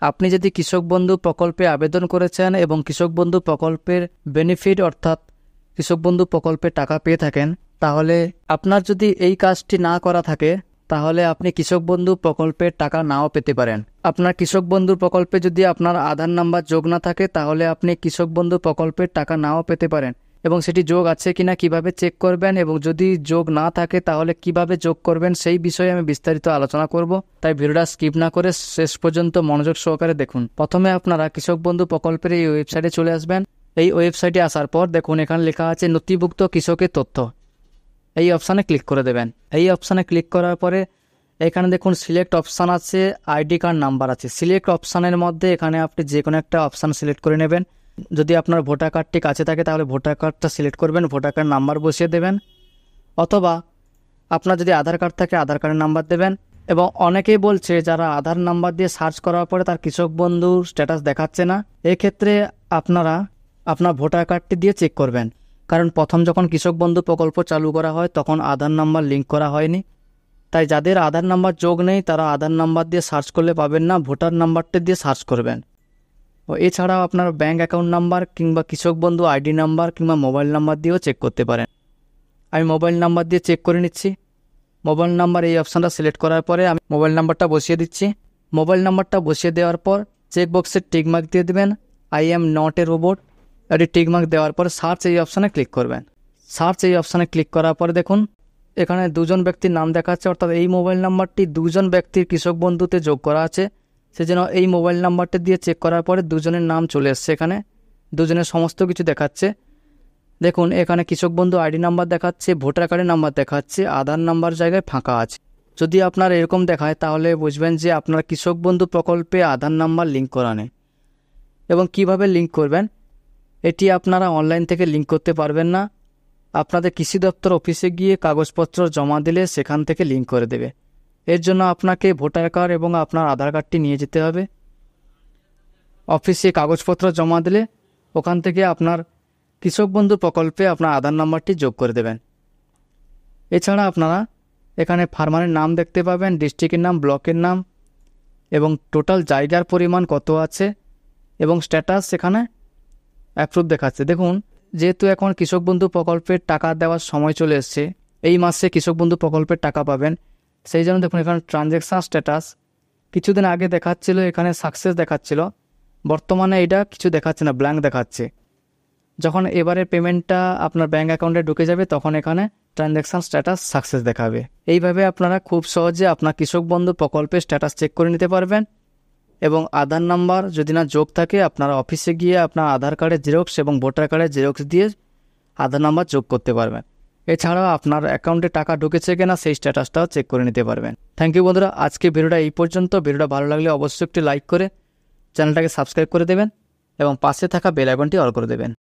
আপনি যদি কৃষক বন্ধু প্রকল্পে আবেদন করেছেন এবং কৃষক বন্ধু প্রকল্পের বেনিফিট অর্থাৎ কৃষক বন্ধু প্রকল্পে টাকা পেয়ে থাকেন, তাহলে আপনার যদি এই কাজটি না করা থাকে তাহলে আপনি কৃষক বন্ধু প্রকল্পের টাকা নাও পেতে পারেন। আপনার কৃষক বন্ধু প্রকল্পে যদি আপনার আধার নাম্বার যোগ না থাকে তাহলে আপনি কৃষক বন্ধু প্রকল্পের টাকা নাও পেতে পারেন। এবং সেটি যোগ আছে কিনা কিভাবে চেক করবেন এবং যদি যোগ না থাকে তাহলে কিভাবে যোগ করবেন সেই বিষয়ে আমি বিস্তারিত আলোচনা করব। তাই ভিডিওটা স্কিপ না করে শেষ পর্যন্ত মনোযোগ সহকারে দেখুন। প্রথমে আপনারা কৃষক বন্ধু প্রকল্পের এই ওয়েবসাইটে চলে আসবেন। এই ওয়েবসাইটে আসার পর দেখুন এখানে লেখা আছে নথিভুক্ত কৃষকের তথ্য। এই অপশানে ক্লিক করে দেবেন। এই অপশানে ক্লিক করার পরে এখানে দেখুন সিলেক্ট অপশান আছে, আইডি কার্ড নাম্বার আছে। সিলেক্ট অপশানের মধ্যে এখানে আপনি যে কোনো একটা অপশান সিলেক্ট করে নেবেন। যদি আপনার ভোটার কার্ডটি কাছে থাকে তাহলে ভোটার কার্ডটা সিলেক্ট করবেন, ভোটার কার্ড নাম্বার বসিয়ে দেবেন, অথবা আপনার যদি আধার কার্ড থাকে আধার কার্ডের নাম্বার দেবেন। এবং অনেকেই বলছে যারা আধার নাম্বার দিয়ে সার্চ করার পরে তার কৃষক বন্ধুর স্ট্যাটাস দেখাচ্ছে না, এক্ষেত্রে আপনারা আপনার ভোটার কার্ডটি দিয়ে চেক করবেন। কারণ প্রথম যখন কৃষক বন্ধু প্রকল্প চালু করা হয় তখন আধার নাম্বার লিঙ্ক করা হয়নি। তাই যাদের আধার নাম্বার যোগ নেই তারা আধার নাম্বার দিয়ে সার্চ করলে পাবেন না, ভোটার নাম্বারটা দিয়ে সার্চ করবেন। ও এছাড়াও আপনার ব্যাঙ্ক অ্যাকাউন্ট নাম্বার কিংবা কৃষক বন্ধু আইডি নাম্বার কিংবা মোবাইল নাম্বার দিয়েও চেক করতে পারেন। আমি মোবাইল নাম্বার দিয়ে চেক করে নিচ্ছি। মোবাইল নাম্বার এই অপশানটা সিলেক্ট করার পরে আমি মোবাইল নাম্বারটা বসিয়ে দিচ্ছি। মোবাইল নাম্বারটা বসিয়ে দেওয়ার পর চেক বক্সে টিক মার্ক দিয়ে দেবেন, I am not a robot. এটি টিক মার্ক দেওয়ার পর সার্চ এই অপশানে ক্লিক করবেন। সার্চ এই অপশানে ক্লিক করার পরে দেখুন এখানে দুজন ব্যক্তির নাম দেখাচ্ছে, অর্থাৎ এই মোবাইল নাম্বারটি দুজন ব্যক্তির কৃষক বন্ধুতে যোগ করা আছে। সেজন্য এই মোবাইল নাম্বারটা দিয়ে চেক করার পরে দুজনের নাম চলে এসছে। এখানে দুজনের সমস্ত কিছু দেখাচ্ছে। দেখুন এখানে কৃষক বন্ধু আইডি নাম্বার দেখাচ্ছে, ভোটার কার্ডের নাম্বার দেখাচ্ছে, আধার নাম্বার জায়গায় ফাঁকা আছে। যদি আপনার এরকম দেখায় তাহলে বুঝবেন যে আপনার কৃষক বন্ধু প্রকল্পে আধার নাম্বার লিঙ্ক করা নেই। এবং কিভাবে লিঙ্ক করবেন, এটি আপনারা অনলাইন থেকে লিঙ্ক করতে পারবেন না। আপনাদের কৃষি দপ্তর অফিসে গিয়ে কাগজপত্র জমা দিলে সেখান থেকে লিঙ্ক করে দেবে। এর জন্য আপনাকে ভোটার কার্ড এবং আপনার আধার কার্ডটি নিয়ে যেতে হবে। অফিসে কাগজপত্র জমা দিলে ওখান থেকে আপনার কৃষক বন্ধু প্রকল্পে আপনার আধার নাম্বারটি যোগ করে দেবেন। এছাড়া আপনারা এখানে ফার্মারের নাম দেখতে পাবেন, ডিস্ট্রিক্টের নাম, ব্লকের নাম এবং টোটাল জায়গার পরিমাণ কত আছে এবং স্ট্যাটাস সেখানে অ্যাপ্রুভ দেখাচ্ছে। দেখুন যেহেতু এখন কৃষক বন্ধু প্রকল্পের টাকা দেওয়ার সময় চলে এসছে, এই মাসে কৃষক বন্ধু প্রকল্পের টাকা পাবেন, সেই জন্য দেখুন এখানে ট্রানজ্যাকশান স্ট্যাটাস কিছুদিন আগে দেখাচ্ছিল, এখানে সাকসেস দেখাচ্ছিল, বর্তমানে এটা কিছু দেখাচ্ছে না, ব্ল্যাঙ্ক দেখাচ্ছে। যখন এবারে পেমেন্টটা আপনার ব্যাঙ্ক অ্যাকাউন্টে ঢুকে যাবে তখন এখানে ট্রানজ্যাকশান স্ট্যাটাস সাকসেস দেখাবে। এইভাবে আপনারা খুব সহজে আপনার কৃষক বন্ধু প্রকল্পের স্ট্যাটাস চেক করে নিতে পারবেন। এবং আধার নাম্বার যদি না যোগ থাকে আপনারা অফিসে গিয়ে আপনার আধার কার্ডের জেরক্স এবং ভোটার কার্ডের জেরক্স দিয়ে আধার নাম্বার যোগ করতে পারবেন। এছাড়াও আপনার অ্যাকাউন্টে টাকা ঢুকেছে কিনা সেই স্ট্যাটাসটাও চেক করে নিতে পারবেন। থ্যাংক ইউ বন্ধুরা, আজকে ভিডিওটা এই পর্যন্ত। ভিডিওটা ভালো লাগলে অবশ্যই একটি লাইক করে চ্যানেলটাকে সাবস্ক্রাইব করে দেবেন এবং পাশে থাকা বেল আইকনটি অল করে দেবেন।